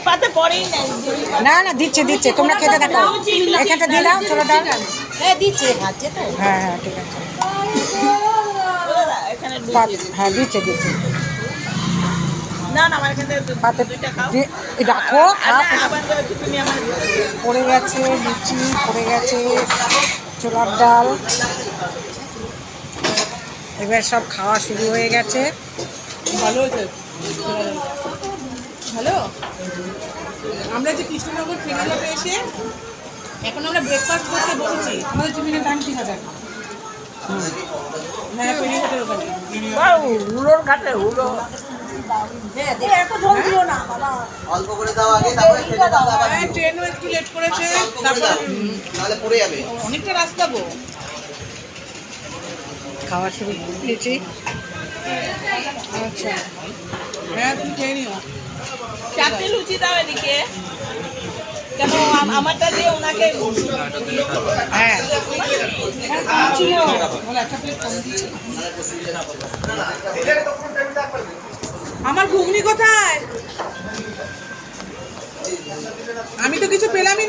পাতে পড়েই নাই। না না দিচ্ছে দিচ্ছে, তোমরা খেতে থাকো। এখানটা দিয়ে দাও, ছোটো দাও। হ্যাঁ দিচ্ছে, খাচ্ছে তো। হ্যাঁ হ্যাঁ ঠিক আছে। এখানে হ্যাঁ দিচ্ছে দিচ্ছে। না না আমার এখানে পাতে দুইটা খাও। রাখো, খাও। আবার তুমি আমার পড়ে গেছে লুচি, পড়ে গেছে ছোলার ডাল। এবার সব খাওয়া শুরু হয়ে গেছে। ভালো হয়েছে, ভালো। আমরা যে কৃষ্ণনগর ট্রেনে এসে এখন আমরা ব্রেকফাস্ট করতে বসেছি। আমাদের টিফিনের দাম 3000। হ্যাঁ ফেরিঘাটের ওখানে। হুড়োর ঘাটে হুড়ো। অল্প করে দাও আগে, তারপরে খেতে দাও। হ্যাঁ ট্রেনও একটু লেট করেছে, তারপরে তাহলে পড়ে যাবে। অনেকটা রাস্তা গো। খাওয়া শুরু লুচি। আচ্ছা হ্যাঁ তুমি খেয়ে নিও। 4টে লুচি দাও এদিকে। কেন আমারটা দিয়ে ওনাকে হ্যাঁ একটা প্লেট কম দিচ্ছি। আমার ঘুগনি কোথায়? আমি তো কিছু পেলামই না।